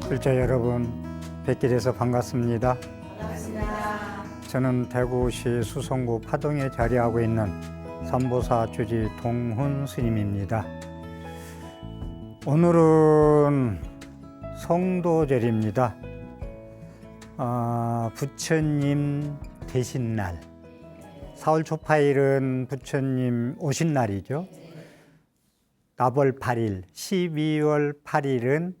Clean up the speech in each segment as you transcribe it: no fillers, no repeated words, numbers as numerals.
글자 여러분, 뵙게 돼서 반갑습니다. 반갑습니다. 저는 대구시 수성구 파동에 자리하고 있는 삼보사 주지 동훈 스님입니다. 오늘은 성도절입니다. 부처님 되신 날. 4월 초파일은 부처님 오신 날이죠. 나벌 8일, 12월 8일은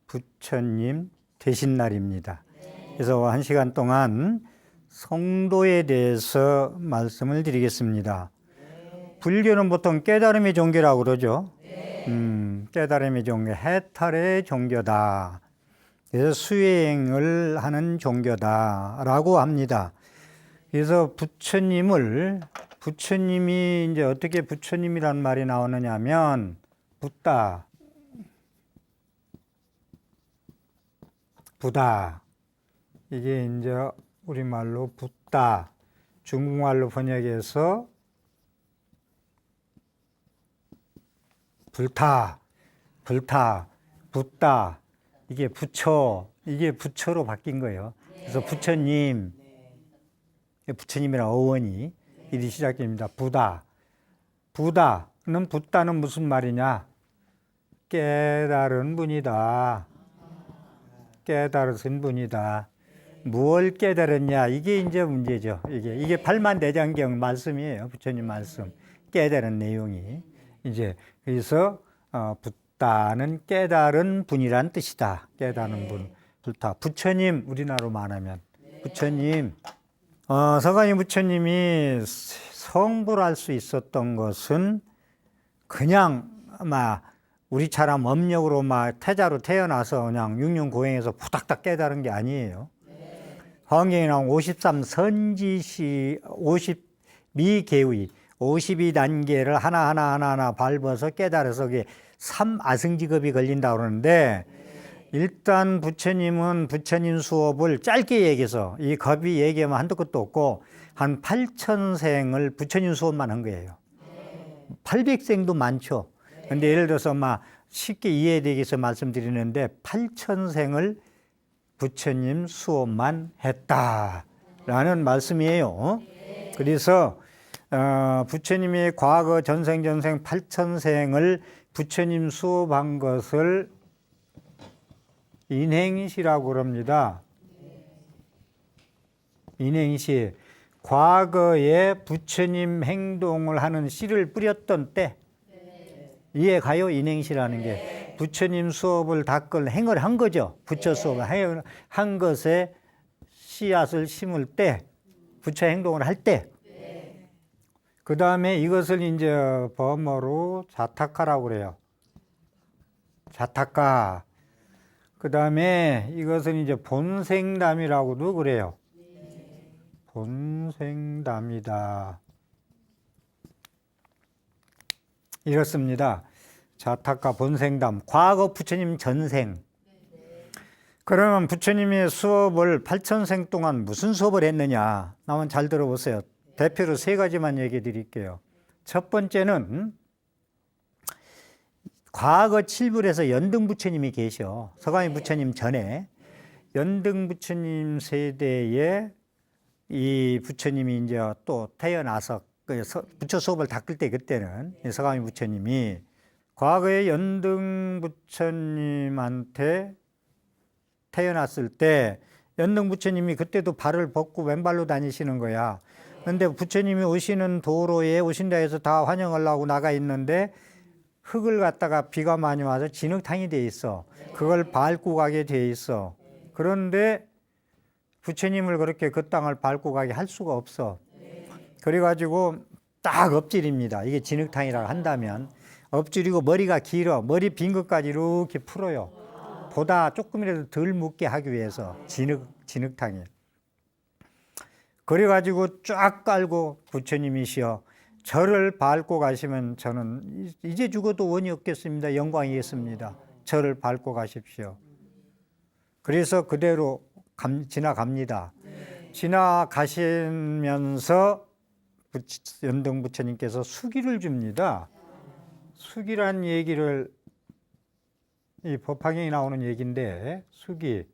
부처님 되신 날입니다. 그래서 1시간 동안 성도에 대해서 말씀을 드리겠습니다. 불교는 보통 깨달음의 종교라고 그러죠. 깨달음의 종교, 해탈의 종교다. 그래서 수행을 하는 종교다라고 합니다. 그래서 부처님이 이제 어떻게 부처님이라는 말이 나오느냐 하면 부다. 이게 이제 우리말로 붓다. 중국말로 번역해서 불타, 붓다. 이게 부처로 바뀐 거예요. 그래서 부처님이란 어원이 이리 시작됩니다. 붓다는 무슨 말이냐? 깨달은 분이다. 깨달으신 분이다. 무엇을 깨달았냐? 이게 이제 문제죠. 이게 팔만대장경 말씀이에요. 부처님 말씀. 깨달은 내용이. 이제, 그래서, 붓다는 깨달은 분이란 뜻이다. 깨달은 분. 불타. 부처님, 우리나라로 말하면. 부처님. 서가모니 부처님이 성불할 수 있었던 것은 그냥 우리처럼 업력으로 태자로 태어나서 그냥 육륜고행에서 부닥닥 깨달은 게 아니에요. 화엄경에 나온 53선지시 50미계의 52단계를 하나하나 밟아서 깨달아서 그게 3아승직업이 걸린다고 그러는데, 일단 부처님은 부처님 수업을 짧게 얘기해서, 이 겁이 얘기하면 한도 끝도 없고 한 8,000생을 부처님 수업만 한 거예요. 800생도 많죠. 근데 예를 들어서 쉽게 이해되기 위해서 말씀드리는데 8,000생을 부처님 수업만 했다라는 말씀이에요. 그래서 부처님이 과거 전생 8,000생을 부처님 수업한 것을 인행시라고 그럽니다. 인행시. 과거에 부처님 행동을 하는 씨를 뿌렸던 때, 이해 가요? 인행시라는 게. 부처님 수업을 닦을 행을 한 거죠. 부처 수업을 한 것에 씨앗을 심을 때, 부처 행동을 할 때. 그 다음에 이것을 이제 범어로 자타카라고 그래요. 자타카. 그 다음에 이것은 이제 본생담이라고도 그래요. 본생담이다. 이렇습니다. 자타카 본생담. 과거 부처님 전생. 그러면 부처님의 수업을 8,000생 동안 무슨 수업을 했느냐? 한번 잘 들어보세요. 대표로 3가지만 얘기해 드릴게요. 첫 번째는 과거 7불에서 연등 부처님이 계셔. 서가모니 부처님 전에 연등 부처님 세대에 이 부처님이 이제 또 태어나서 부처 수업을 닦을 때, 그때는 서가모니 부처님이 과거에 연등 부처님한테 태어났을 때 연등 부처님이 그때도 발을 벗고 왼발로 다니시는 거야. 그런데 부처님이 오시는 도로에 오신다 해서 다 환영하려고 나가 있는데 흙을 갖다가 비가 많이 와서 진흙탕이 돼 있어. 그걸 밟고 가게 돼 있어. 그런데 부처님을 그렇게 그 땅을 밟고 가게 할 수가 없어. 그래가지고 딱 엎질입니다. 이게 진흙탕이라고 한다면. 엎질이고 머리가 길어. 머리 빈 것까지 이렇게 풀어요. 보다 조금이라도 덜 묻게 하기 위해서. 진흙탕에. 그래가지고 쫙 깔고 부처님이시여, 저를 밟고 가시면 저는 이제 죽어도 원이 없겠습니다. 영광이겠습니다. 저를 밟고 가십시오. 그래서 그대로 지나갑니다. 지나가시면서 연등 부처님께서 수기를 줍니다. 수기란 얘기를 이 법화경에 나오는 얘기인데 수기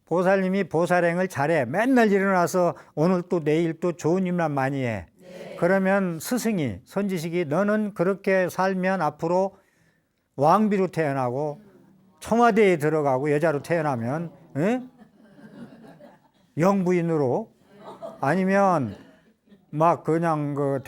보살님이 보살행을 잘해. 맨날 일어나서 오늘 또 내일 또 좋은 일만 많이 해. 그러면 스승이 선지식이 너는 그렇게 살면 앞으로 왕비로 태어나고 청와대에 들어가고 여자로 태어나면 영부인으로 아니면 막 그냥 그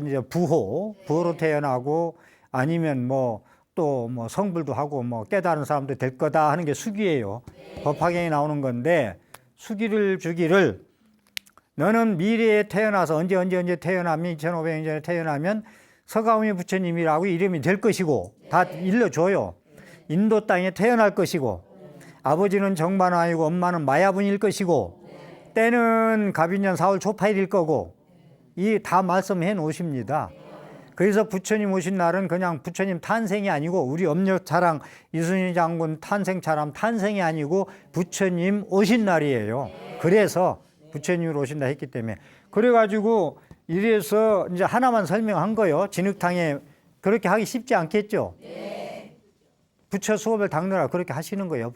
이제 부호로 태어나고 아니면 뭐 또 뭐 성불도 하고 뭐 깨달은 사람도 될 거다 하는 게 수기예요. 법화경에 나오는 건데 수기를 주기를 너는 미래에 태어나서 언제 태어나면 2500년 태어나면 서가모니 부처님이라고 이름이 될 것이고 다 일러줘요. 인도 땅에 태어날 것이고 아버지는 정반왕이고 엄마는 마야분일 것이고 때는 갑인년 4월 초파일일 거고 이 다 말씀해 놓으십니다. 그래서 부처님 오신 날은 그냥 부처님 탄생이 아니고 우리 엄력자랑 이순신 장군 탄생처럼 탄생이 아니고 부처님 오신 날이에요. 그래서 부처님이 오신다 했기 때문에 그래가지고 이래서 이제 하나만 설명한 거예요. 진흙탕에 그렇게 하기 쉽지 않겠죠. 부처 수업을 닦느라 그렇게 하시는 거예요.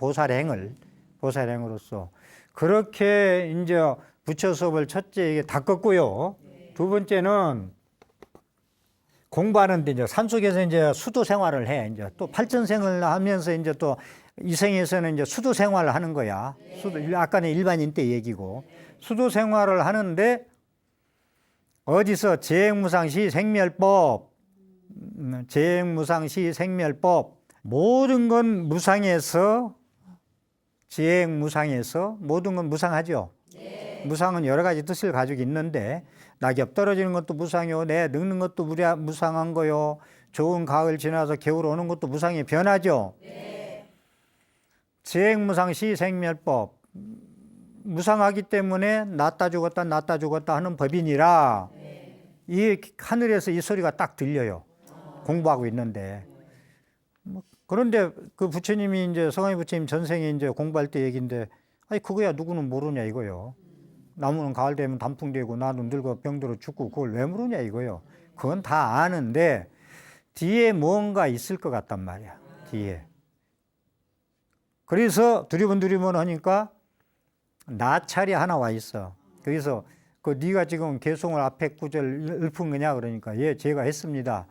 보살행으로서 그렇게 이제 부처 수업을 첫째 닦았고요. 두 번째는 공부하는데 이제 산속에서 이제 수도 생활을 해. 이제 또 팔전생을 하면서 이제 또 이생에서는 이제 수도 생활을 하는 거야. 아까는 일반인 때 얘기고 수도 생활을 하는데 어디서 재행무상시 생멸법, 재행무상시 생멸법 모든 건 무상에서 재행무상에서 모든 건 무상하죠. 무상은 여러 가지 뜻을 가지고 있는데 낙엽 떨어지는 것도 무상이요. 내 늙는 것도 무상한 거요. 좋은 가을 지나서 겨울 오는 것도 무상이 변하죠. 재행무상시 생멸법 무상하기 때문에 낳다 죽었다 하는 법이니라. 이 하늘에서 이 소리가 딱 들려요. 공부하고 있는데. 그런데 그 부처님이 이제 서가모니 부처님 전생에 이제 공부할 때 얘기인데 아니 그거야 누구는 모르냐 이거요. 나무는 가을 되면 단풍되고 나도 늙어 병들어 죽고 그걸 왜 모르냐 이거요. 그건 다 아는데 뒤에 뭔가 있을 것 같단 말이야. 뒤에. 그래서 두리번 하니까 나찰이 하나 와 있어. 그래서 그 네가 지금 개송을 앞에 구절 읊은 거냐 그러니까 예 제가 했습니다.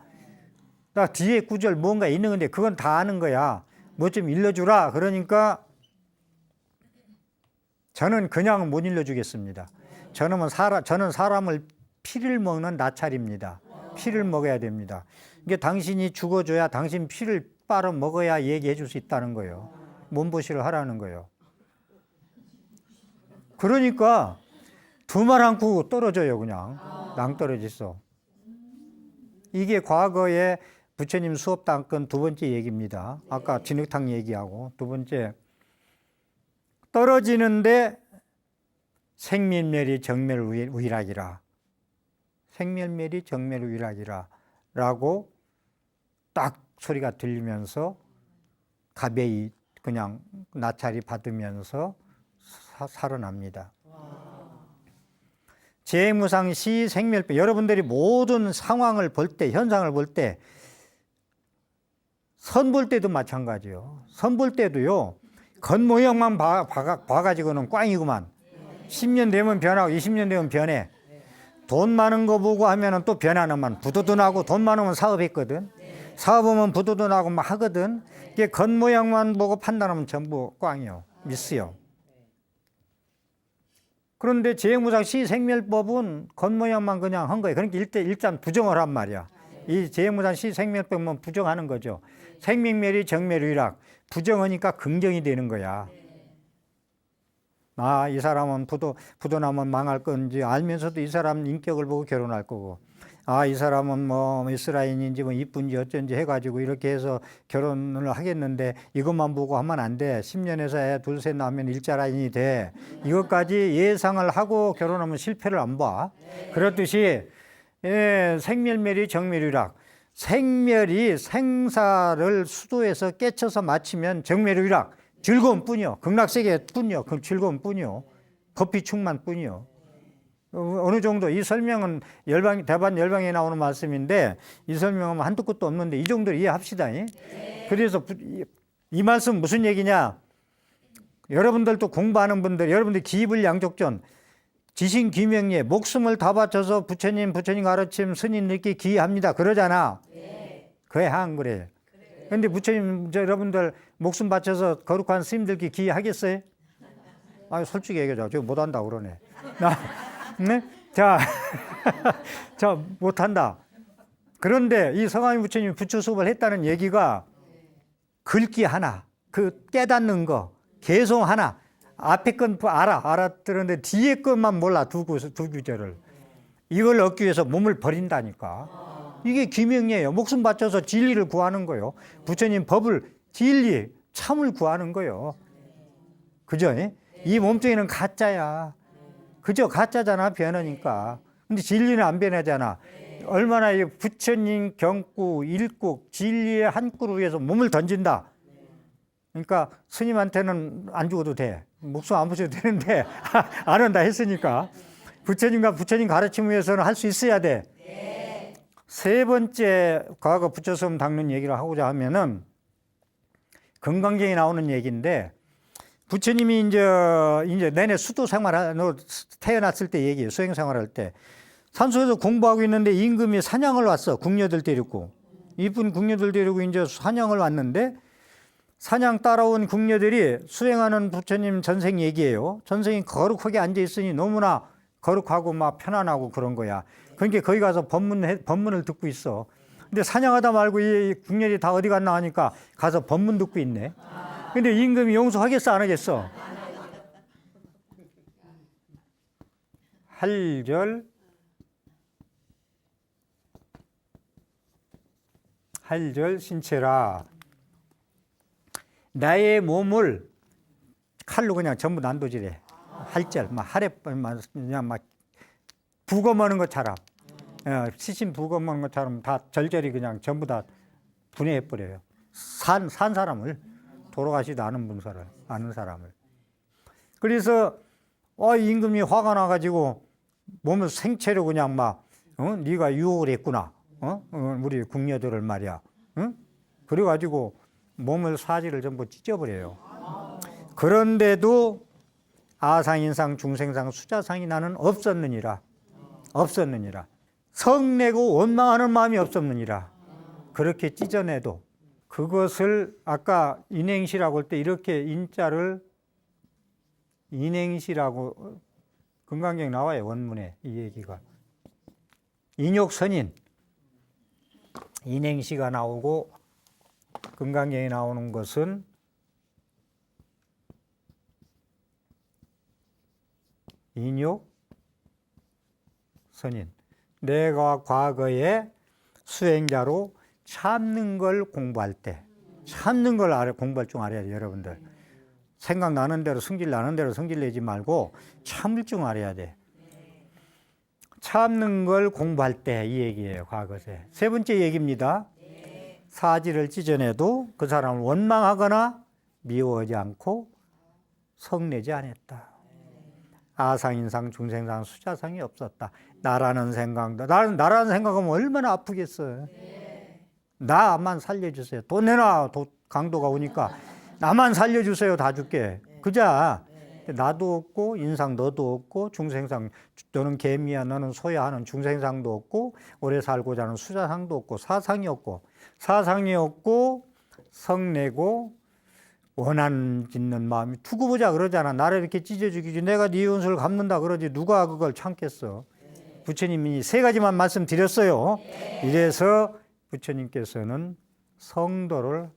나 뒤에 구절 뭔가 있는 건데 그건 다 아는 거야. 뭐 좀 일러주라 그러니까 저는 그냥 못 일러주겠습니다. 저는 사람을 피를 먹는 나찰입니다. 피를 먹어야 됩니다. 이게 당신이 죽어줘야 당신 피를 빨아 먹어야 얘기해 줄 수 있다는 거예요. 몸보시를 하라는 거예요. 그러니까 두 말 않고 떨어져요. 그냥 낭떨어졌어. 이게 과거에 부처님 수업 닦은 두 번째 얘기입니다. 아까 진흙탕 얘기하고 두 번째 떨어지는데 생멸멸이 정멸우일학이라 생멸멸이 정멸우일학이라 라고 딱 소리가 들리면서 가벼이 그냥 나찰이 받으면서 살아납니다. 재무상시 생멸법 여러분들이 모든 상황을 볼 때 현상을 볼 때 선 볼 때도 마찬가지요. 선 볼 때도요. 겉모형만 봐가지고는 꽝이구만. 10년 되면 변하고 20년 되면 변해. 돈 많은 거 보고 하면은 또 변하는만 부도도 나고 돈 많으면 사업했거든. 사업하면 부도도 나고 막 하거든. 이게 겉모양만 보고 판단하면 전부 꽝이요. 미스요. 그런데 재행무상시 생멸법은 겉모양만 그냥 한 거예요. 그러니까 일단 부정을 한 말이야. 이 재행무상시 생멸법은 부정하는 거죠. 생명멸이 정멸유일학. 부정하니까 긍정이 되는 거야. 아, 이 사람은 부도 나면 망할 건지 알면서도 이 사람 인격을 보고 결혼할 거고, 아, 이 사람은 뭐 이스라엘인지 뭐 이쁜지 어쩐지 해가지고 이렇게 해서 결혼을 하겠는데 이것만 보고 하면 안 돼. 10년에서 애 둘 셋 낳으면 일자라인이 돼. 이것까지 예상을 하고 결혼하면 실패를 안 봐. 그렇듯이 생멸멸이 정멸유일학. 생멸이 생사를 수도에서 깨쳐서 마치면 정멸유일학. 즐거움 뿐이요. 극락세계 뿐이요. 그 즐거움 뿐이요. 법비충만 뿐이요. 어느 정도 이 설명은 대반 열방에 나오는 말씀인데 이 설명은 한두 끝도 없는데 이 정도로 이해합시다. 그래서 이 말씀 무슨 얘기냐? 여러분들도 공부하는 분들, 여러분들 기불양족전, 지신귀명예, 목숨을 다 바쳐서 부처님 가르침 스님들께 기합니다. 그러잖아. 그래, 한 그래. 근데 부처님, 여러분들 목숨 바쳐서 거룩한 스님들께 기하겠어요? 아, 솔직히 얘기하자. 저 못한다 그러네. 네? 자, 못한다. 그런데 이 성아미 부처님이 부처 수업을 했다는 얘기가 글귀 하나, 그 깨닫는 거, 개송 하나, 앞에 건 알아들었는데 뒤에 것만 몰라, 두 구절을. 이걸 얻기 위해서 몸을 버린다니까. 이게 귀명이에요. 목숨 바쳐서 진리를 구하는 거예요. 부처님 법을, 진리, 참을 구하는 거예요. 그죠? 이 몸뚱이는 가짜야. 그죠? 가짜잖아, 변하니까. 근데 진리는 안 변하잖아. 얼마나 이 부처님 경구, 일국, 진리의 한 꿀을 위해서 몸을 던진다. 그러니까 스님한테는 안 죽어도 돼. 목숨 안 부셔도 되는데 안 한다 했으니까. 부처님과 부처님 가르침 위해서는 할 수 있어야 돼. 세 번째 과거 부처스님 닦는 얘기를 하고자 하면은 금강경에 나오는 얘기인데 부처님이 이제 내내 수도 생활하는 태어났을 때 얘기예요. 수행 생활할 때 산소에서 공부하고 있는데 임금이 사냥을 왔어. 궁녀들 데리고 이쁜 궁녀들 데리고 이제 사냥을 왔는데 사냥 따라온 궁녀들이 수행하는 부처님 전생 얘기예요. 전생이 거룩하게 앉아 있으니 너무나 거룩하고 막 편안하고 그런 거야. 그러니까 거기 가서 법문을 듣고 있어. 근데 사냥하다 말고 이 궁녀들이 다 어디 갔나 하니까 가서 법문 듣고 있네. 근데 임금이 용서하겠어 안 하겠어? 할절 신체라. 나의 몸을 칼로 그냥 전부 난도질해. 할절, 막 하래, 그냥 막 부검하는 것처럼, 시신 부검하는 것처럼 다 절절히 그냥 전부 다 분해해버려요. 산 사람을, 돌아가시도 않은 아는 사람을. 그래서, 임금이 화가 나가지고 몸을 생체로 그냥 막, 네가 유혹을 했구나. 우리 궁녀들을 말이야. 그래가지고 몸을 사지를 전부 찢어버려요. 그런데도 아상인상 중생상 수자상이 나는 없었느니라. 성내고 원망하는 마음이 없었느니라. 그렇게 찢어내도 그것을 아까 인행시라고 할 때 이렇게 인자를 인행시라고 금강경 나와요. 원문에 이 얘기가. 인욕선인 인행시가 나오고 금강경에 나오는 것은 인욕 선인. 내가 과거에 수행자로 참는 걸 공부할 때, 참는 걸 공부할 줄 알아야 돼, 여러분들. 생각나는 대로 성질 나는 대로 성질 내지 말고 참을 줄 알아야 돼. 참는 걸 공부할 때 이 얘기예요, 과거세. 세 번째 얘기입니다. 사지를 찢어내도 그 사람을 원망하거나 미워하지 않고 성내지 않았다. 아상인상 중생상 수자상이 없었다. 나라는 생각도 나라는 생각하면 얼마나 아프겠어요. 나만 살려주세요. 돈 내놔. 강도가 오니까 나만 살려주세요. 다 줄게. 그자. 나도 없고 인상 너도 없고 중생상 너는 개미야 너는 소야 하는 중생상도 없고 오래 살고자 하는 수자상도 없고 사상이 없고 성내고 원한 짓는 마음이 두고 보자 그러잖아. 나를 이렇게 찢어 죽이지 내가 네 원수를 갚는다 그러지 누가 그걸 참겠어. 부처님이 세 가지만 말씀드렸어요. 이래서 부처님께서는 성도를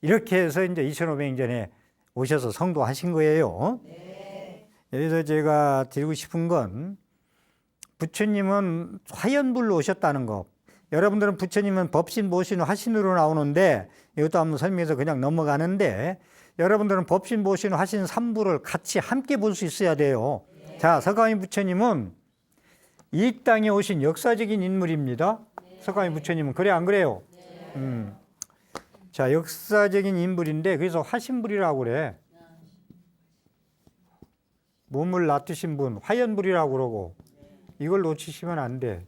이렇게 해서 이제 2500년 전에 오셔서 성도하신 거예요. 여기서 제가 드리고 싶은 건 부처님은 화연불로 오셨다는 거. 여러분들은 부처님은 법신, 보신, 화신으로 나오는데 이것도 한번 설명해서 그냥 넘어가는데 여러분들은 법신, 보신, 화신 3부를 같이 함께 볼 수 있어야 돼요. 자, 석가모니 부처님은 이 땅에 오신 역사적인 인물입니다. 석가모니 부처님은 그래 안 그래요? 자, 역사적인 인물인데 그래서 화신불이라고 그래. 몸을 놔두신 분, 화연불이라고 그러고 이걸 놓치시면 안 돼.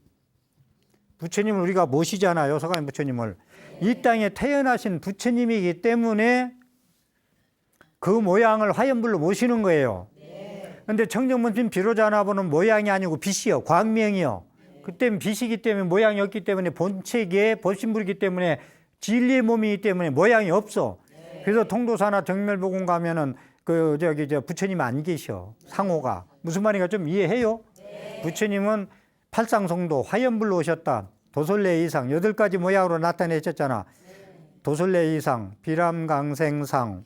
부처님을 우리가 모시잖아요. 서가모니 부처님을. 이 땅에 태어나신 부처님이기 때문에 그 모양을 화염불로 모시는 거예요. 그런데 청정문신 비로자나 보는 모양이 아니고 빛이요. 광명이요. 그때는 빛이기 때문에 모양이 없기 때문에 본체계 본신불이기 때문에 진리의 몸이기 때문에 모양이 없어. 그래서 통도사나 정멸보궁 가면은 부처님 안 계셔. 상호가. 무슨 말인가 좀 이해해요? 부처님은 팔상성도 화염불로 오셨다. 도솔레 이상 8가지 모양으로 나타내셨잖아. 도솔레 이상, 비람강생상,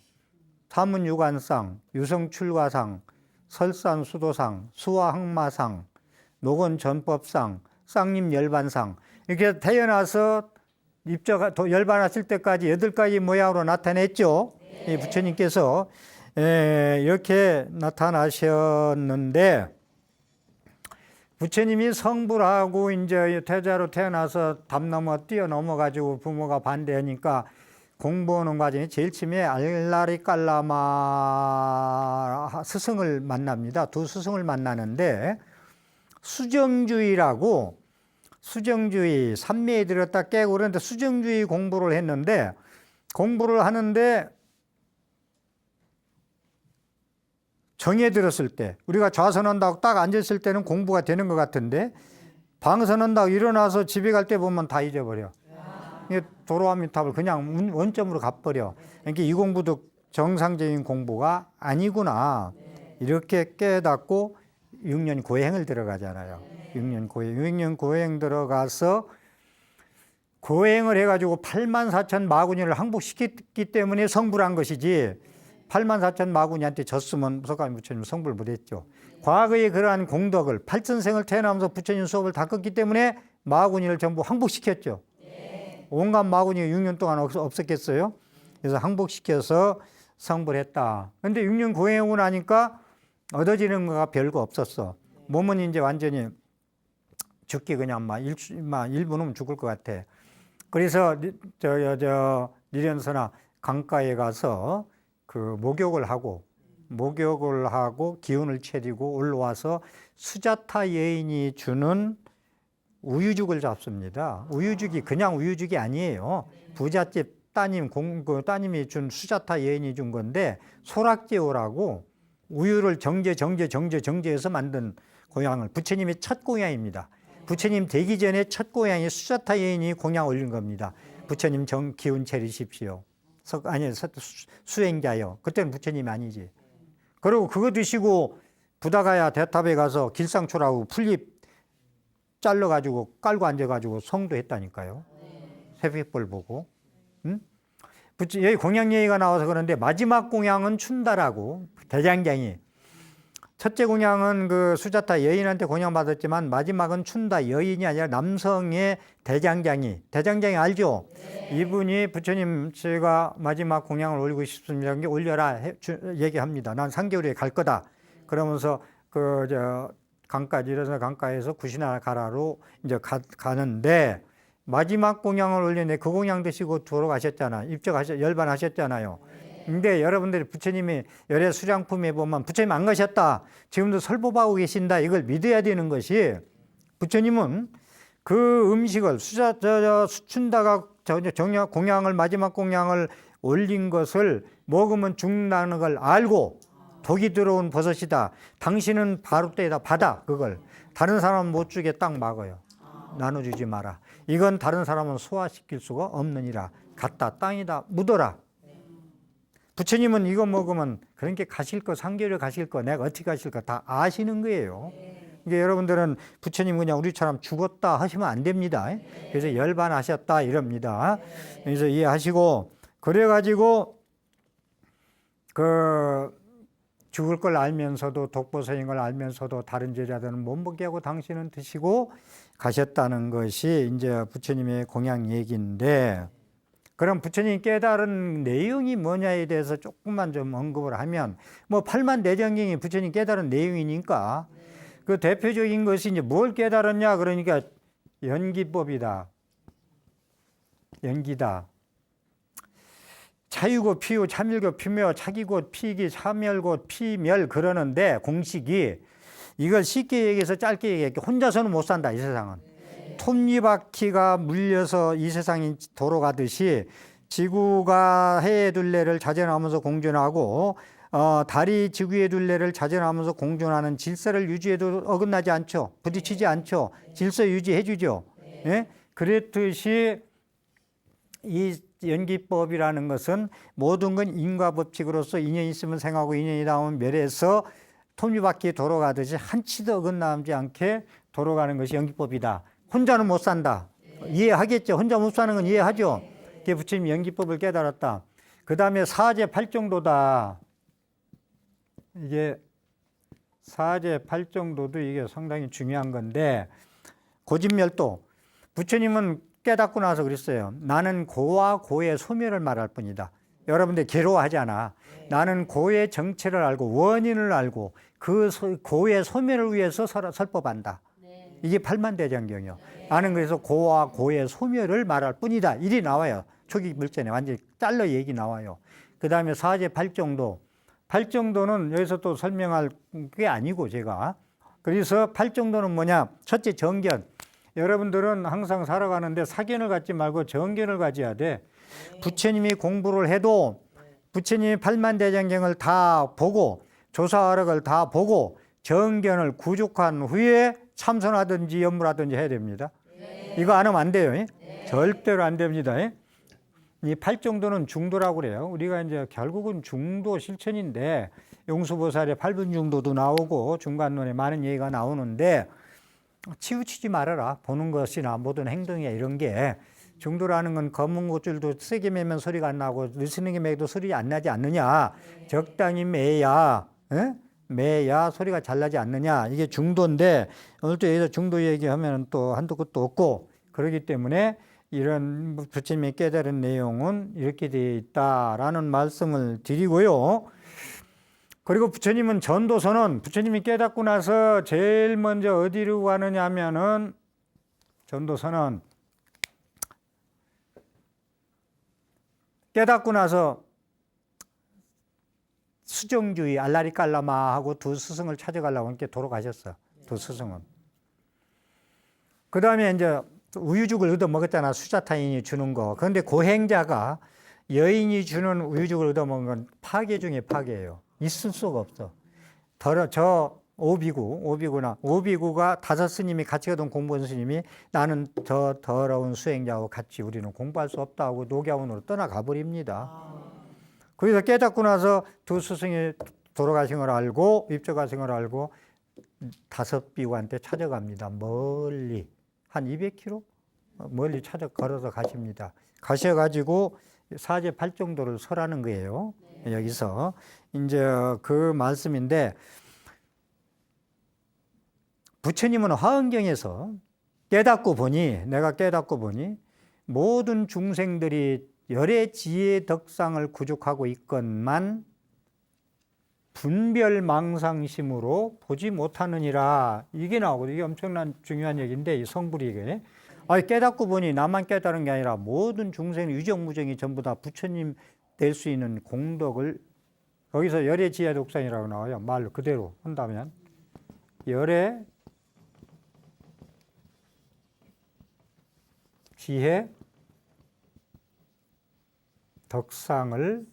사문유관상, 유성출가상, 설산수도상, 수화항마상, 노건전법상, 쌍림열반상. 이렇게 태어나서 열반하실 때까지 8가지 모양으로 나타냈죠. 이 부처님께서 이렇게 나타나셨는데, 부처님이 성불하고 이제 태자로 태어나서 담 넘어 뛰어넘어 가지고 부모가 반대하니까 공부하는 과정에 제일 처음에 알라리 깔라마 스승을 만납니다. 두 스승을 만나는데 수정주의라고, 수정주의 삼매에 들었다 깨고 그런데 수정주의 공부를 했는데, 공부를 하는데 정에 들었을 때, 우리가 좌선한다고 딱 앉았을 때는 공부가 되는 것 같은데 방선한다고 일어나서 집에 갈 때 보면 다 잊어버려. 도로아미탑을 그냥 원점으로 가버려. 그러니까 이 공부도 정상적인 공부가 아니구나. 이렇게 깨닫고 6년 고행을 들어가잖아요. 6년 고행 들어가서 고행을 해가지고 84,000 마구니를 항복시켰기 때문에 성불한 것이지, 84,000 마구니한테 졌으면 서가모니 부처님 성불 못했죠. 과거에 그러한 공덕을 8천생을 태어나면서 부처님 수업을 닦았기 때문에 마구니를 전부 항복시켰죠. 온갖 마구니가 6년 동안 없었겠어요? 그래서 항복시켜서 성불했다. 그런데 6년 고행하고 나니까 얻어지는 거가 별거 없었어. 몸은 이제 완전히 죽기 그냥 일부는 죽을 것 같아. 그래서 니련서나 강가에 가서 목욕을 하고 기운을 차리고 올라와서 수자타 여인이 주는 우유죽을 잡습니다. 우유죽이 그냥 우유죽이 아니에요. 부잣집 따님이 준 수자타 여인이 준 건데, 소락제오라고 우유를 정제해서 만든 공양을, 부처님의 첫 공양입니다. 부처님 되기 전에 첫 공양이 수자타 여인이 공양 올린 겁니다. 부처님 기운 차리십시오. 수행자요. 그때는 부처님이 아니지. 그리고 그거 드시고 부다가야 대탑에 가서 길상초라고 풀잎 잘라가지고 깔고 앉아가지고 성도했다니까요. 새벽볼 보고. 응? 여기 공양 얘기가 나와서 그런데 마지막 공양은 춘다라고, 대장장이. 첫째 공양은 그 수자타 여인한테 공양 받았지만 마지막은 춘다 여인이 아니라 남성의 대장장이 알죠? 이분이 부처님 제가 마지막 공양을 올리고 싶습니다. 올려라 얘기합니다. 난 3개월에 갈 거다. 그러면서 일어서 강가에서 구시나 가라로 이제 가는데, 마지막 공양을 올렸는데 그 공양 드시고 돌아가셨잖아. 열반하셨잖아요. 근데 여러분들이 부처님이 열애 수량품에 보면 부처님 안 가셨다, 지금도 설법하고 계신다, 이걸 믿어야 되는 것이, 부처님은 그 음식을 수춘다가 공양을 마지막 공양을 올린 것을 먹으면 죽는다는 걸 알고, 독이 들어온 버섯이다, 당신은 바로 때에다 받아, 그걸 다른 사람은 못 주게 딱 막아요. 나눠주지 마라. 이건 다른 사람은 소화시킬 수가 없느니라. 갖다 땅에다 묻어라. 부처님은 이거 먹으면 그렇게 가실 거, 3개월에 가실 거, 내가 어떻게 가실 거 다 아시는 거예요. 그러니까 여러분들은 부처님 그냥 우리처럼 죽었다 하시면 안 됩니다. 그래서 열반하셨다 이럽니다. 그래서 이해하시고, 그래가지고 죽을 걸 알면서도, 독보서인 걸 알면서도 다른 제자들은 못 먹게 하고 당신은 드시고 가셨다는 것이 이제 부처님의 공양 얘기인데, 그럼 부처님이 깨달은 내용이 뭐냐에 대해서 조금만 좀 언급을 하면, 8만대장경이 부처님 깨달은 내용이니까, 그 대표적인 것이 이제 뭘 깨달았냐, 그러니까 연기법이다. 연기다. 차유고 피유, 참일고 피묘, 차기고 피기, 참멸고 피멸, 그러는데 공식이 이걸 쉽게 얘기해서 짧게 얘기할게. 혼자서는 못 산다, 이 세상은. 톱니바퀴가 물려서 이 세상이 돌아가듯이 지구가 해의 둘레를 자전하면서 공전하고 달이 지구의 둘레를 자전하면서 공전하는 질서를 유지해도 어긋나지 않죠. 부딪히지 않죠. 질서 유지해 주죠. 예? 그랬듯이 이 연기법이라는 것은 모든 건 인과 법칙으로서 인연이 있으면 생하고 인연이 닿으면 멸해서 톱니바퀴 돌아가듯이 한치도 어긋나지 않게 돌아가는 것이 연기법이다. 혼자는 못 산다. 이해하겠죠? 혼자 못 사는 건 이해하죠? 그게 부처님 연기법을 깨달았다. 그 다음에 사제 팔정도다. 이게 사제 팔정도도 이게 상당히 중요한 건데, 고진멸도. 부처님은 깨닫고 나서 그랬어요. 나는 고와 고의 소멸을 말할 뿐이다. 여러분들 괴로워하잖아. 나는 고의 정체를 알고 원인을 알고 그 고의 소멸을 위해서 설법한다. 이게 팔만대장경이요. 나는 그래서 고와 고의 소멸을 말할 뿐이다. 일이 나와요. 초기 물전에 완전히 잘라 얘기 나와요. 그 다음에 사제 팔정도. 팔정도는 여기서 또 설명할 게 아니고 제가. 그래서 팔정도는 뭐냐? 첫째 정견. 여러분들은 항상 살아가는데 사견을 갖지 말고 정견을 가져야 돼. 부처님이 공부를 해도 부처님이 팔만대장경을 다 보고 조사화력을 다 보고 정견을 구족한 후에 참선하든지 연물하든지 해야 됩니다. 이거 안 하면 안 돼요. 절대로 안 됩니다. 이 팔정도는 중도라고 그래요. 우리가 이제 결국은 중도 실천인데 용수보살의 8분 중도도 나오고 중간론에 많은 얘기가 나오는데 치우치지 말아라. 보는 것이나 모든 행동이나 이런 게 중도라는 건 검은 고줄도 세게 매면 소리가 안 나고 느슨하게 매도 소리 안 나지 않느냐. 적당히 매야 매야 소리가 잘 나지 않느냐. 이게 중도인데 오늘 또 여기서 중도 얘기하면 또 한도 끝도 없고 그렇기 때문에 이런 부처님이 깨달은 내용은 이렇게 되어 있다라는 말씀을 드리고요. 그리고 부처님은 전도서는 부처님이 깨닫고 나서 제일 먼저 어디로 가느냐 하면은 전도서는 깨닫고 나서 수정주의 알라리 깔라마하고 두 스승을 찾아가려고 이렇게 돌아가셨어. 두 스승은. 그 다음에 이제 우유죽을 얻어 먹었잖아. 수자타인이 주는 거. 그런데 고행자가 여인이 주는 우유죽을 얻어 먹은 건 파괴 중에 파괴예요. 있을 수가 없어. 저 오비구가 다섯 스님이 같이 가던 공부원 스님이 나는 저 더러운 수행자하고 같이 우리는 공부할 수 없다고 녹야원으로 떠나가 버립니다. 거기서 깨닫고 나서 두 스승이 돌아가신 걸 알고 입적하신 걸 알고 다섯 비구한테 찾아갑니다. 멀리 한 200km 멀리 걸어서 가십니다. 가셔가지고 사제 팔정도를 설하는 거예요. 여기서 이제 그 말씀인데 부처님은 화엄경에서 내가 깨닫고 보니 모든 중생들이 열의 지혜 덕상을 구족하고 있건만 분별망상심으로 보지 못하느니라. 이게 나오거든요. 이게 엄청난 중요한 얘기인데 이 성불이 이게 깨닫고 보니 나만 깨달은 게 아니라 모든 중생 유정무정이 전부 다 부처님 될 수 있는 공덕을 여기서 열의 지혜 덕상이라고 나와요. 말 그대로 한다면 열의 지혜 덕상을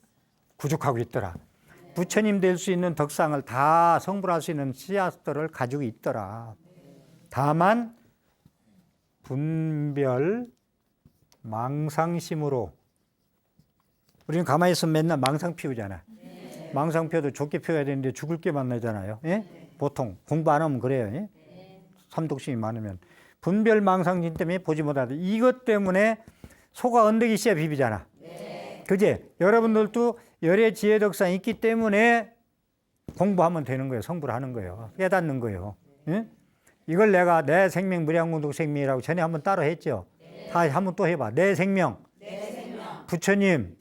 구족하고 있더라. 부처님 될 수 있는 덕상을 다 성불할 수 있는 씨앗들을 가지고 있더라. 다만 분별 망상심으로 우리는 가만히 있으면 맨날 망상 피우잖아. 망상 피워도 좋게 피워야 되는데 죽을 게 만나잖아요. 보통 공부 안 하면 그래요. 삼독심이 많으면 분별 망상심 때문에 보지 못하다. 이것 때문에 소가 언덕이 씨에 비비잖아. 그제 여러분들도 열의 지혜 덕상이 있기 때문에 공부하면 되는 거예요. 성불하는 거예요. 깨닫는 거예요. 이걸 내가 내 생명 무량공덕 생명이라고 전에 한번 따로 했죠. 다 한번 또 해봐. 내 생명, 부처님,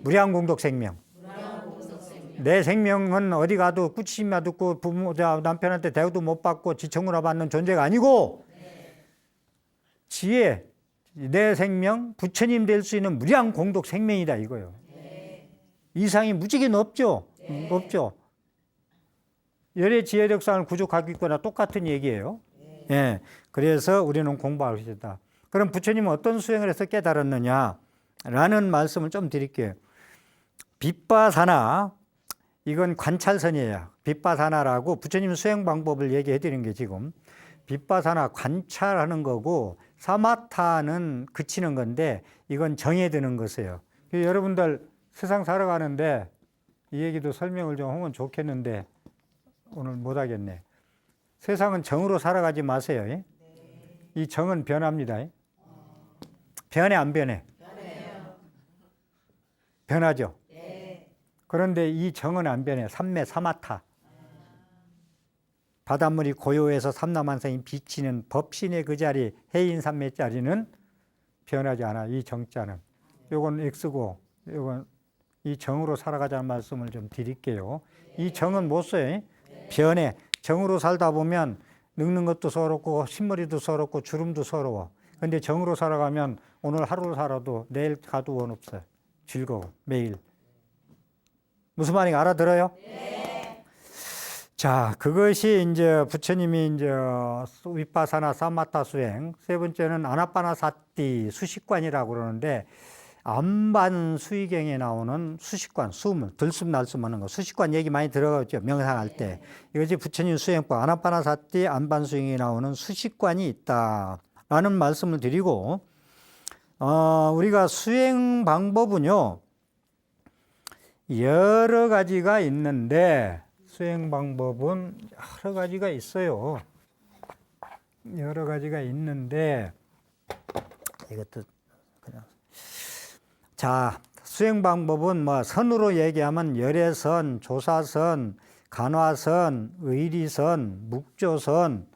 무량공덕 생명. 내 생명은 어디 가도 꾸짖음만 듣고 남편한테 대우도 못 받고 지청으로 받는 존재가 아니고 지혜, 내 생명, 부처님 될 수 있는 무량공덕 생명이다 이거요. 이상이 무지개 높죠? 높죠. 열의 지혜력상을 구족하기거나 똑같은 얘기예요. 예. 그래서 우리는 공부할 것이다. 그럼 부처님은 어떤 수행을 해서 깨달았느냐라는 말씀을 좀 드릴게요. 빗바사나, 이건 관찰선이에요. 빗바사나라고 부처님 수행 방법을 얘기해 드린 게 지금 빗바사나 관찰하는 거고, 사마타는 그치는 건데 이건 정해드는 것이에요. 여러분들 세상 살아가는데 이 얘기도 설명을 좀 하면 좋겠는데 오늘 못 하겠네. 세상은 정으로 살아가지 마세요. 이 정은 변합니다. 변해 안 변해? 변하죠. 그런데 이 정은 안 변해. 삼매 사마타. 바닷물이 고요해서 삼라만상이 비치는 법신의 그 자리, 해인 삼매자리는 변하지 않아. 이 정자는. 요건 X고, 요건 이 정으로 살아가자는 말씀을 좀 드릴게요. 이 정은 못 써요. 변해. 정으로 살다 보면 늙는 것도 서럽고 신머리도 서럽고 주름도 서러워. 근데 정으로 살아가면 오늘 하루 살아도 내일 가도 원 없어요. 즐거워. 매일. 무슨 말인가 알아들어요? 자, 그것이 이제 부처님이 이제 윗바사나 사마타 수행, 세 번째는 아나파나사티 수식관이라고 그러는데, 안반 수의경에 나오는 수식관, 숨을 들숨 날숨 하는 거, 수식관 얘기 많이 들어가죠. 명상할 때. 이것이 부처님 수행법 아나파나사티 안반 수행에 나오는 수식관이 있다라는 말씀을 드리고, 우리가 수행 방법은요 여러 가지가 있는데, 수행 방법은 여러 가지가 있어요. 여러 가지가 있는데, 이것도 그냥. 자, 수행 방법은 뭐 선으로 얘기하면 열애선, 조사선, 간화선, 의리선, 묵조선,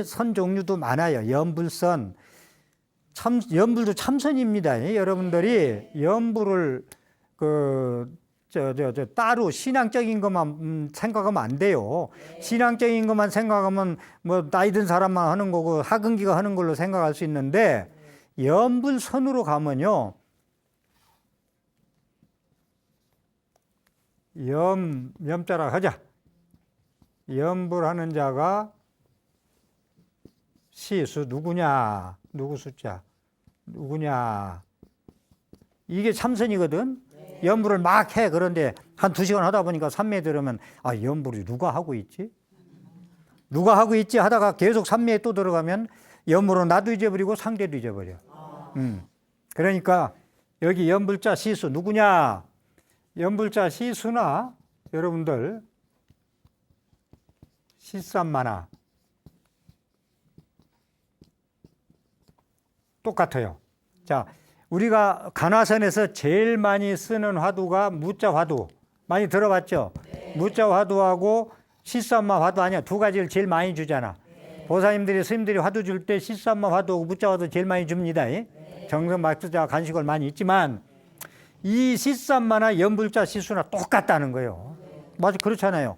선 종류도 많아요. 연불선, 연불도 참선입니다. 여러분들이 연불을 따로 신앙적인 것만 생각하면 안 돼요. 신앙적인 것만 생각하면 뭐 나이 든 사람만 하는 거고 하근기가 하는 걸로 생각할 수 있는데, 연불선으로 가면요 염자라 하자. 연불하는 자가 시수 누구냐, 누구 숫자 누구냐, 이게 참선이거든. 연불을 막 해. 그런데 한 2시간 하다 보니까 삼매에 들으면, 아, 연불이 누가 하고 있지? 누가 하고 있지? 하다가 계속 삼매에 또 들어가면 연불은 나도 잊어버리고 상대도 잊어버려. 그러니까 여기 연불자 시수 누구냐? 연불자 시수나 여러분들 시삼마나 똑같아요. 자, 우리가 간화선에서 제일 많이 쓰는 화두가 무자 화두. 많이 들어봤죠? 무자 화두하고 시삼마 화두 아니야. 두 가지를 제일 많이 주잖아. 보사님들이 스님들이 화두 줄 때 시삼마 화두하고 무자 화두 제일 많이 줍니다. 정성 막수자 간식을 많이 있지만 이 시삼마나 연불자 시수나 똑같다는 거예요. 맞아, 그렇잖아요.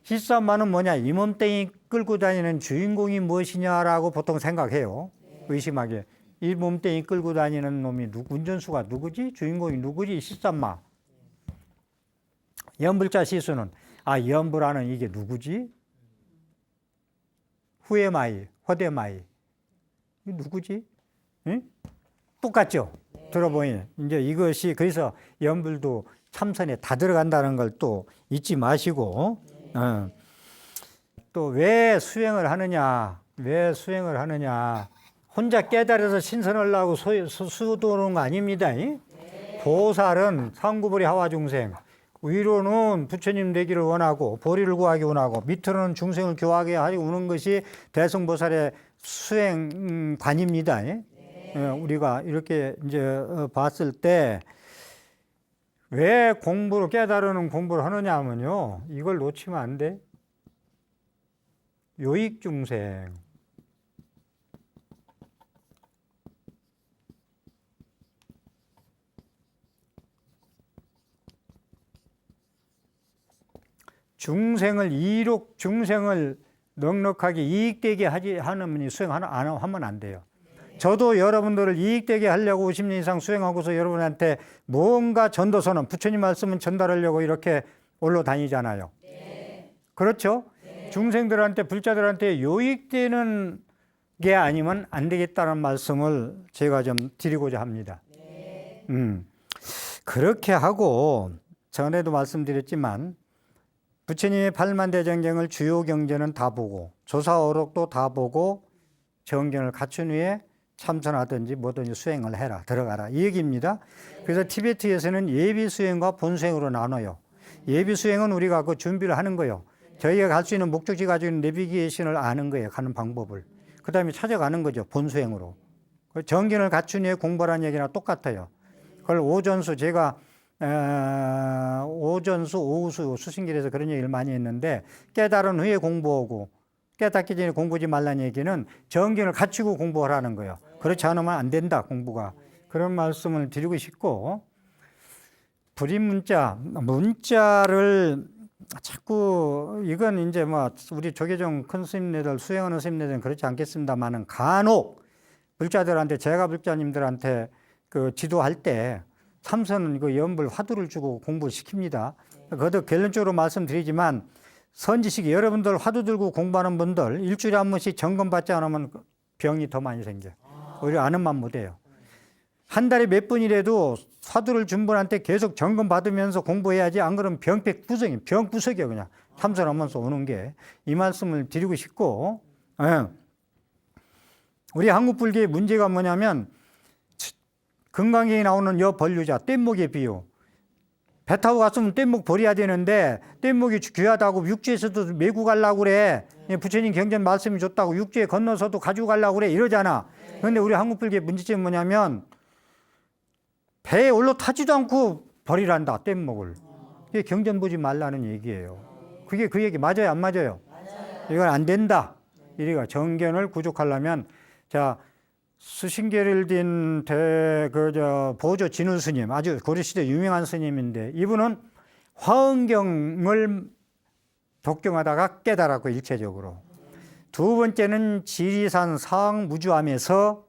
시삼마는 뭐냐? 이 몸뚱이 끌고 다니는 주인공이 무엇이냐라고 보통 생각해요. 의심하게. 이 몸뚱이 끌고 다니는 놈이 운전수가 누구지? 주인공이 누구지? 시삼마. 연불자 시수는, 아, 연불하는 이게 누구지? 후에마이, 허대마이. 이 누구지? 응? 똑같죠? 들어보니. 이제 이것이, 그래서 연불도 참선에 다 들어간다는 걸 또 잊지 마시고, 또 왜 수행을 하느냐? 왜 수행을 하느냐? 혼자 깨달아서 신선하려고 수도하는 거 아닙니다. 보살은 상구보리 하와중생, 위로는 부처님 되기를 원하고 보리를 구하기 원하고 밑으로는 중생을 교하게 하려고 오는 것이 대승보살의 수행관입니다. 우리가 이렇게 이제 봤을 때 왜 공부를 깨달으는 공부를 하느냐 하면요, 이걸 놓치면 안 돼. 요익중생. 중생을 넉넉하게 이익되게 하는 수행하면 안 돼요. 저도 여러분들을 이익되게 하려고 50년 이상 수행하고서 여러분한테 뭔가 전도서는 부처님 말씀은 전달하려고 이렇게 올라다니잖아요. 그렇죠? 중생들한테 불자들한테 요익되는 게 아니면 안 되겠다는 말씀을 제가 좀 드리고자 합니다. 그렇게 하고 전에도 말씀드렸지만 부처님의 팔만대정경을 주요 경전은 다 보고 조사어록도 다 보고 정견을 갖춘 후에 참선하든지 뭐든지 수행을 해라, 들어가라 이 얘기입니다. 그래서 티베트에서는 예비 수행과 본 수행으로 나눠요. 예비 수행은 우리가 그 준비를 하는 거예요. 저희가 갈 수 있는 목적지 가지고 있는 내비게이션을 아는 거예요. 가는 방법을. 그 다음에 찾아가는 거죠. 본 수행으로. 정견을 갖춘 후에 공부하라는 얘기랑 똑같아요. 그걸 오전수 제가 오전수, 오후수 수신길에서 그런 얘기를 많이 했는데 깨달은 후에 공부하고 깨닫기 전에 공부하지 말라는 얘기는 정견을 갖추고 공부하라는 거예요. 그렇지 않으면 안 된다, 공부가. 그런 말씀을 드리고 싶고, 불임 문자를 자꾸, 이건 이제 뭐, 우리 조계종 큰 스님네들, 수행하는 스님네들은 그렇지 않겠습니다만은 간혹 불자들한테, 제가 불자님들한테 그 지도할 때 참선은 그 연불 화두를 주고 공부를 시킵니다. 그것도 결론적으로 말씀드리지만, 선지식이 여러분들 화두 들고 공부하는 분들 일주일에 한 번씩 점검 받지 않으면 병이 더 많이 생겨요. 오히려 아는 만 못해요. 한 달에 몇 번이라도 화두를 준 분한테 계속 점검 받으면서 공부해야지, 안 그러면 병구석이에요. 병구석이에요. 그냥 참선하면서 오는 게. 이 말씀을 드리고 싶고, 우리 한국 불교의 문제가 뭐냐면 금강경에 나오는 여 벌류자 뗏목의 비유, 배 타고 갔으면 뗏목 버려야 되는데 뗏목이 귀하다고 육지에서도 메고 가려고 그래. 부처님 경전 말씀이 좋다고 육지에 건너서도 가지고 가려고 그래 이러잖아. 그런데 우리 한국 불교의 문제점이 뭐냐면 배에 올라타지도 않고 버리란다, 뗏목을. 이게 경전 보지 말라는 얘기예요. 그게 그 얘기 맞아요, 안 맞아요? 이건 안 된다. 이래가 정견을 구족하려면, 자, 수신계를 띤 보조 진우 스님, 아주 고려시대 유명한 스님인데 이분은 화엄경을 독경하다가 깨달았고, 일체적으로. 두 번째는 지리산 상무주암에서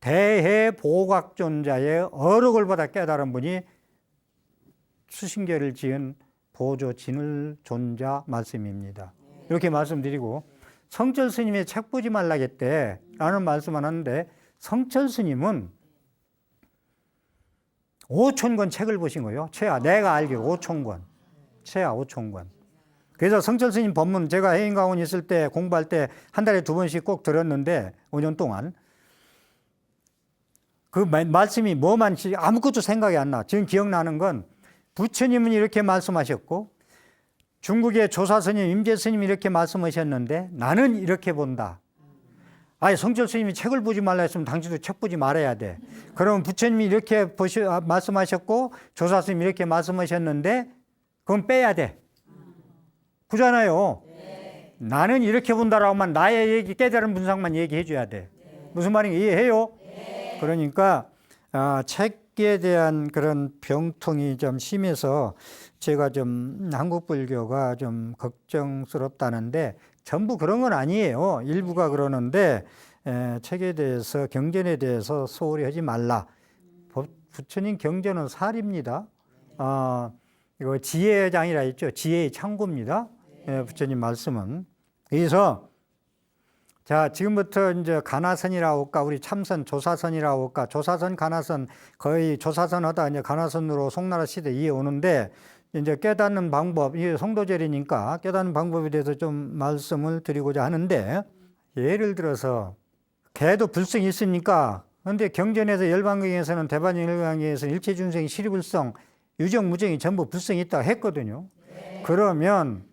대해보각존자의 어록을 받아 깨달은 분이 수신계를 지은 보조 진울 존자 말씀입니다. 이렇게 말씀드리고, 성철 스님의 책 보지 말라겠대 라는 말씀을 하는데, 성철 스님은 5,000권 책을 보신 거예요. 최하, 내가 알기로 5,000권. 최하 5,000권. 그래서 성철 스님 법문, 제가 해인가원 있을 때 공부할 때 한 달에 2번씩 꼭 들었는데 5년 동안 그 말씀이 뭐만지 아무것도 생각이 안 나. 지금 기억나는 건 부처님은 이렇게 말씀하셨고 중국의 조사스님, 임재스님이 이렇게 말씀하셨는데 나는 이렇게 본다. 아니, 성철 스님이 책을 보지 말라 했으면 당신도 책 보지 말아야 돼. 그러면 부처님이 이렇게 말씀하셨고 조사스님이 이렇게 말씀하셨는데 그건 빼야 돼. 그잖아요. 네. 나는 이렇게 본다라고 하면 나의 얘기, 깨달은 분상만 얘기해 줘야 돼. 무슨 말인지 이해해요? 네. 그러니까 책에 대한 그런 병통이 좀 심해서 제가 좀 한국 불교가 좀 걱정스럽다는데, 전부 그런 건 아니에요. 일부가 그러는데 책에 대해서, 경전에 대해서 소홀히 하지 말라. 부처님 경전은 살입니다. 이거 지혜의 장이라 했죠. 지혜의 창고입니다. 부처님 말씀은. 그래서 자, 지금부터 이제 가나선이라고 할까, 우리 참선 조사선이라고 할까, 조사선, 가나선, 거의 조사선 하다 이제 가나선으로 송나라 시대 이어오는데, 이제 깨닫는 방법, 이게 성도절이니까 깨닫는 방법에 대해서 좀 말씀을 드리고자 하는데, 예를 들어서, 개도 불성이 있으니까, 근데 경전에서 열반경에서는, 대반경 열반경에서는 일체중생이 실이불성, 유정, 무정이 전부 불성이 있다고 했거든요. 네. 그러면,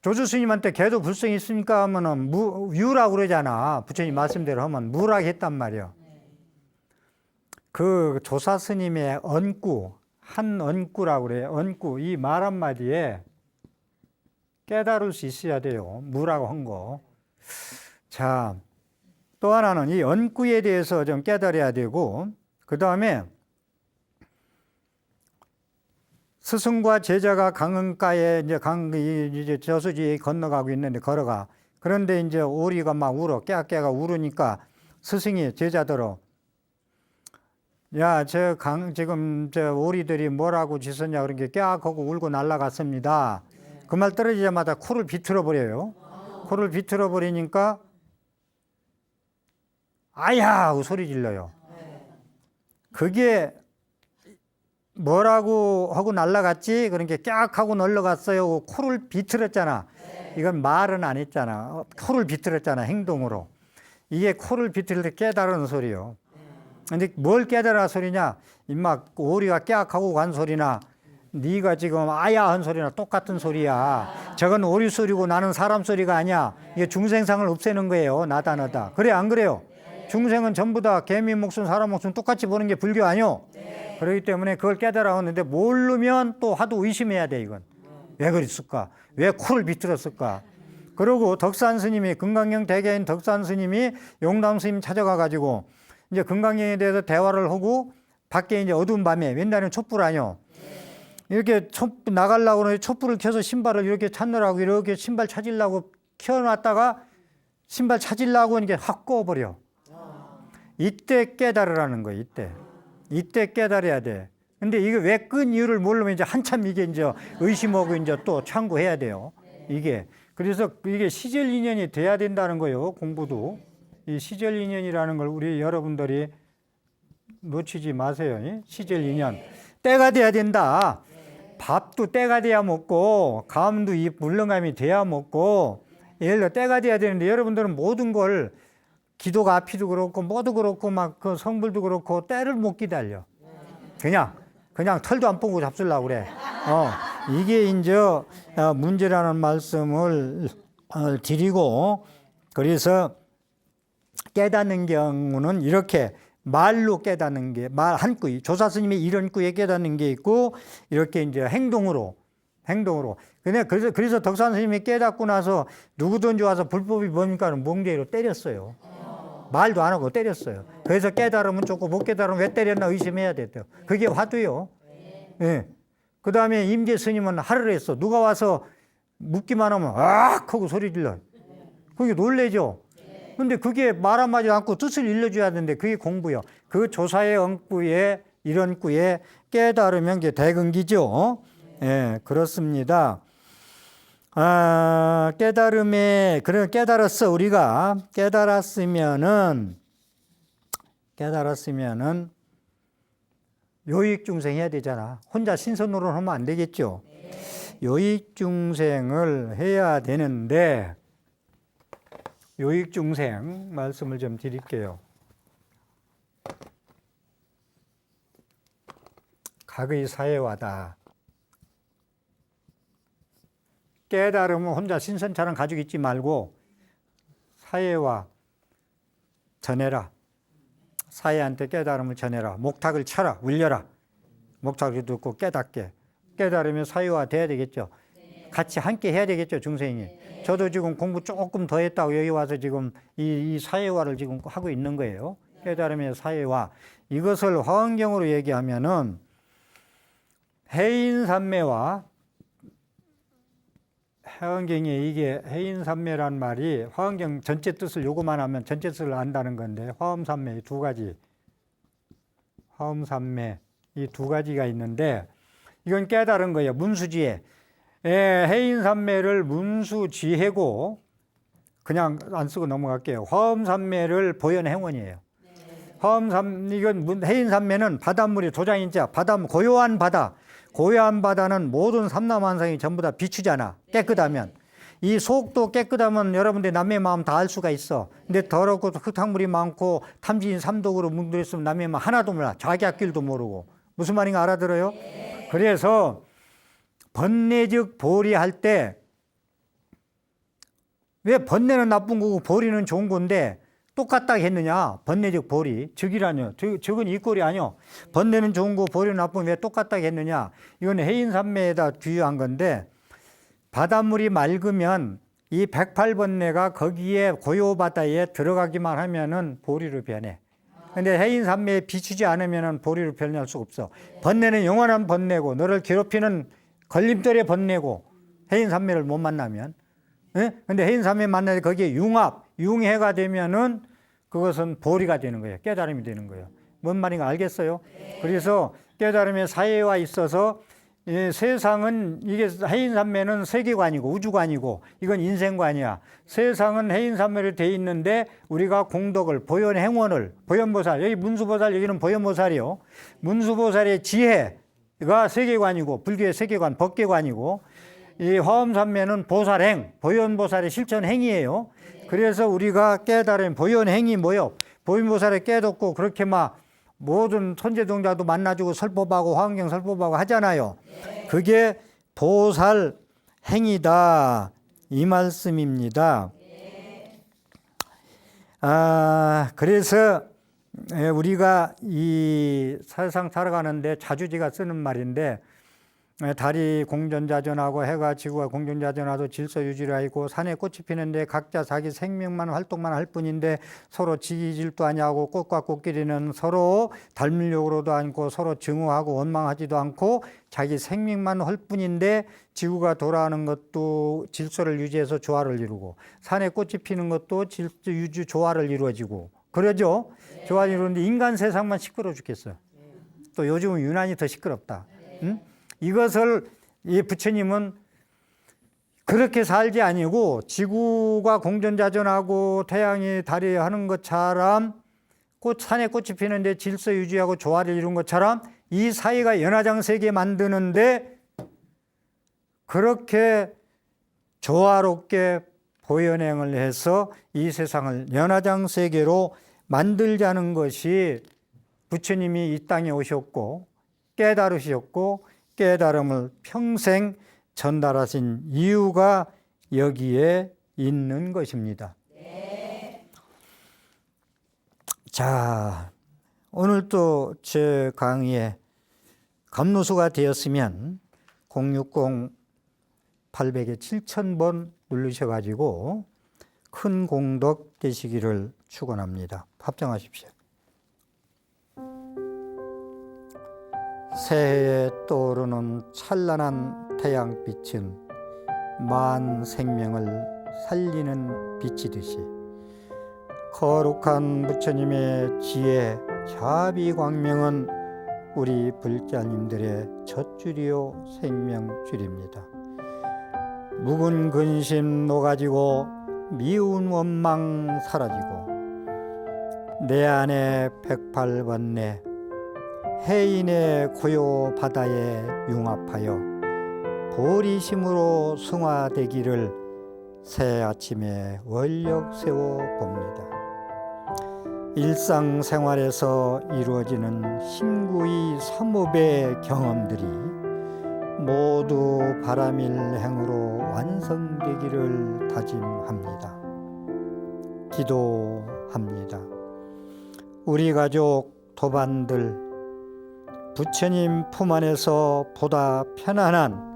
조주 스님한테 개도 불성이 있으니까 하면은 유라고 그러잖아. 부처님 말씀대로 하면 무라고 했단 말이야. 그 조사 스님의 언구, 한 언구라고 그래요. 언구, 이 말 한마디에 깨달을 수 있어야 돼요. 무라고 한 거. 자, 또 하나는 이 언구에 대해서 좀 깨달아야 되고, 그 다음에 스승과 제자가 강가에 이제 저수지에 건너가고 있는데 걸어가. 그런데 이제 오리가 막 울어. 깨가 울으니까 스승이 제자들어, 야, 지금 오리들이 뭐라고 짖었냐. 그런 게 깨악 하고 울고 날아갔습니다. 그 말 떨어지자마자 코를 비틀어 버려요. 코를 비틀어 버리니까 아야 하고 소리 질러요. 그게 뭐라고 하고 날아갔지? 그러니까 깍 하고 날아갔어요. 코를 비틀었잖아. 이건 말은 안 했잖아. 코를 비틀었잖아, 행동으로. 이게 코를 비틀 때 깨달은 소리요. 근데 뭘 깨달아 소리냐? 임마 오리가 깍 하고 간 소리나 네가 지금 아야 한 소리나 똑같은 소리야. 저건 오리 소리고 나는 사람 소리가 아니야. 이게 중생상을 없애는 거예요. 나다 너다. 그래 안 그래요? 중생은 전부 다 개미 목숨 사람 목숨 똑같이 보는 게 불교 아니요? 그렇기 때문에 그걸 깨달아왔는데 모르면 또 하도 의심해야 돼. 이건 왜 그랬을까? 왜 코를 비틀었을까? 그리고 덕산 스님이 금강경 대개인 덕산 스님이 용담 스님 찾아가 가지고 이제 금강경에 대해서 대화를 하고 밖에 이제 어두운 밤에 옛날에는 촛불 아니요? 이렇게 나가려고 그러는데 촛불을 켜서 신발을 이렇게 찾느라고 이렇게 신발 찾으려고 켜놨다가 신발 찾으려고 이렇게 확 꺼버려. 이때 깨달으라는 거예요. 이때 깨달아야 돼. 근데 이게 왜 끈 이유를 모르면 이제 한참 이게 이제 의심하고 이제 또 참고해야 돼요. 이게. 그래서 이게 시절 인연이 돼야 된다는 거예요. 공부도. 이 시절 인연이라는 걸 우리 여러분들이 놓치지 마세요. 시절 인연. 때가 돼야 된다. 밥도 때가 돼야 먹고, 감도 이 물렁감이 돼야 먹고, 예를 들어 때가 돼야 되는데 여러분들은 모든 걸 기도가 앞이도 그렇고, 뭐도 그렇고, 막 그 성불도 그렇고, 때를 못 기다려. 그냥 털도 안 뽑고 잡수려고 그래. 이게 이제 문제라는 말씀을 드리고, 그래서 깨닫는 경우는 이렇게 말로 깨닫는 게, 말 한 꾸이, 조사 스님이 이런 꾸에 깨닫는 게 있고, 이렇게 이제 행동으로. 그래서 덕산 스님이 깨닫고 나서 누구든지 와서 불법이 뭡니까? 멍게로 때렸어요. 말도 안 하고 때렸어요. 그래서 깨달으면 좋고 못 깨달으면 왜 때렸나 의심해야 됐대요. 그게 화두요. 예. 그 다음에 임재 스님은 하루를 했어. 누가 와서 묻기만 하면 악 하고 소리 질러. 그게 놀래죠. 근데 그게 말 한마디 않고 뜻을 일러줘야 되는데 그게 공부요. 그 조사의 엉꾸에 이런 꾸에 깨달으면 게 대근기죠. 예, 그렇습니다. 그래 깨달았어. 우리가 깨달았으면은 요익중생 해야 되잖아. 혼자 신선으로는 하면 안 되겠죠. 요익중생을 해야 되는데 요익중생 말씀을 좀 드릴게요. 각의 사회화다. 깨달으면 혼자 신선처럼 가지고 있지 말고 사회화 전해라. 사회한테 깨달음을 전해라. 목탁을 쳐라. 울려라. 목탁을 듣고 깨닫게. 깨달으면 사회화 돼야 되겠죠. 같이 함께 해야 되겠죠. 중생이. 저도 지금 공부 조금 더 했다고 여기 와서 지금 이 사회화를 지금 하고 있는 거예요. 깨달음의 사회화. 이것을 화엄경으로 얘기하면은 해인산매와 화엄경에 이게 해인산매란 말이 화엄경 전체 뜻을 요거만 하면 전체 뜻을 안다는 건데 화엄산매 이 두 가지 화엄산매 이 두 가지가 있는데 이건 깨달은 거예요. 문수지혜. 해인산매를 문수지혜고 그냥 안 쓰고 넘어갈게요. 화엄산매를 보현행원이에요. 이건 해인산매는 바닷물이 도장인자 고요한 바다. 고요한 바다는 모든 삼남한상이 전부 다 비추잖아. 깨끗하면. 이 속도 깨끗하면 여러분들 남의 마음 다 알 수가 있어. 근데 더럽고 흙탕물이 많고 탐진 삼독으로 뭉들었으면 남의 마음 하나도 몰라. 자기 앞길도 모르고. 무슨 말인가 알아들어요? 그래서 번뇌즉 보리 할 때 왜 번뇌는 나쁜 거고 보리는 좋은 건데 똑같다 했느냐? 번뇌즉 보리. 즉이라뇨. 즉은 이 꼴이 아니요. 번뇌는 좋은 거 보리는 나쁜 왜 똑같다 했느냐? 이건 해인산매에다 비유한 건데 바닷물이 맑으면 이 108번뇌가 거기에 고요바다에 들어가기만 하면은 보리로 변해. 근데 해인산매에 비추지 않으면은 보리로 변할 수 없어. 번뇌는 영원한 번뇌고 너를 괴롭히는 걸림돌의 번뇌고 해인산매를 못 만나면. 예? 근데 해인산매 만날 때 거기에 융해가 되면은 그것은 보리가 되는 거예요. 깨달음이 되는 거예요. 뭔 말인가 알겠어요? 그래서 깨달음의 사회와 있어서 세상은 이게 해인산매는 세계관이고 우주관이고 이건 인생관이야. 세상은 해인산매로 돼 있는데 우리가 공덕을 보현행원을 보현보살 여기 문수보살 여기는 보현보살이요. 문수보살의 지혜가 세계관이고 불교의 세계관 법계관이고 이 화엄산매는 보살행 보현보살의 실천행이에요. 그래서 우리가 깨달은 보현행이 뭐요? 보현보살을 깨닫고 그렇게 막 모든 천재동자도 만나주고 설법하고 화엄경 설법하고 하잖아요. 그게 보살 행이다 이 말씀입니다. 그래서 우리가 이 세상 살아가는데 자주지가 쓰는 말인데 달이 공전자전하고 해가 지구가 공전자전하도 질서 유지를 하고 산에 꽃이 피는데 각자 자기 생명만 활동만 할 뿐인데 서로 지기질도 아니하고 꽃과 꽃끼리는 서로 닮으려고도 않고 서로 증오하고 원망하지도 않고 자기 생명만 할 뿐인데 지구가 돌아가는 것도 질서를 유지해서 조화를 이루고 산에 꽃이 피는 것도 질서 유지 조화를 이루어지고 그러죠. 조화를 이루는데 인간 세상만 시끄러워 죽겠어요. 또 요즘은 유난히 더 시끄럽다. 응? 이것을 이 부처님은 그렇게 살지 아니고 지구가 공전자전하고 태양이 달이 하는 것처럼 산에 꽃이 피는데 질서 유지하고 조화를 이룬 것처럼 이 사이가 연화장세계 만드는데 그렇게 조화롭게 보현행을 해서 이 세상을 연화장세계로 만들자는 것이 부처님이 이 땅에 오셨고 깨달으셨고 깨달음을 평생 전달하신 이유가 여기에 있는 것입니다. 네. 자, 오늘 또 제 강의에 감로수가 되었으면 060-800에 7000번 누르셔가지고 큰 공덕 되시기를 축원합니다. 합장하십시오. 새해에 떠오르는 찬란한 태양빛은 만 생명을 살리는 빛이듯이 거룩한 부처님의 지혜 자비광명은 우리 불자님들의 젖줄이요 생명줄입니다. 묵은 근심 녹아지고 미운 원망 사라지고 내 안에 108번뇌 해인의 고요 바다에 융합하여 보리심으로 승화되기를 새 아침에 원력 세워 봅니다. 일상생활에서 이루어지는 신구의 삼업의 경험들이 모두 바람일행으로 완성되기를 다짐합니다. 기도합니다. 우리 가족 도반들 부처님 품 안에서 보다 편안한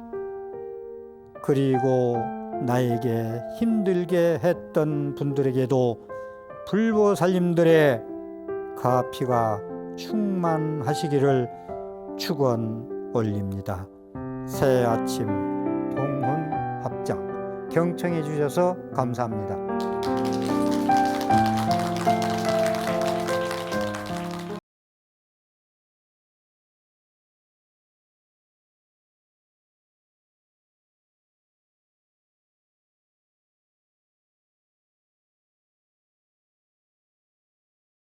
그리고 나에게 힘들게 했던 분들에게도 불보살님들의 가피가 충만하시기를 축원 올립니다. 새 아침 동훈 합장 경청해 주셔서 감사합니다.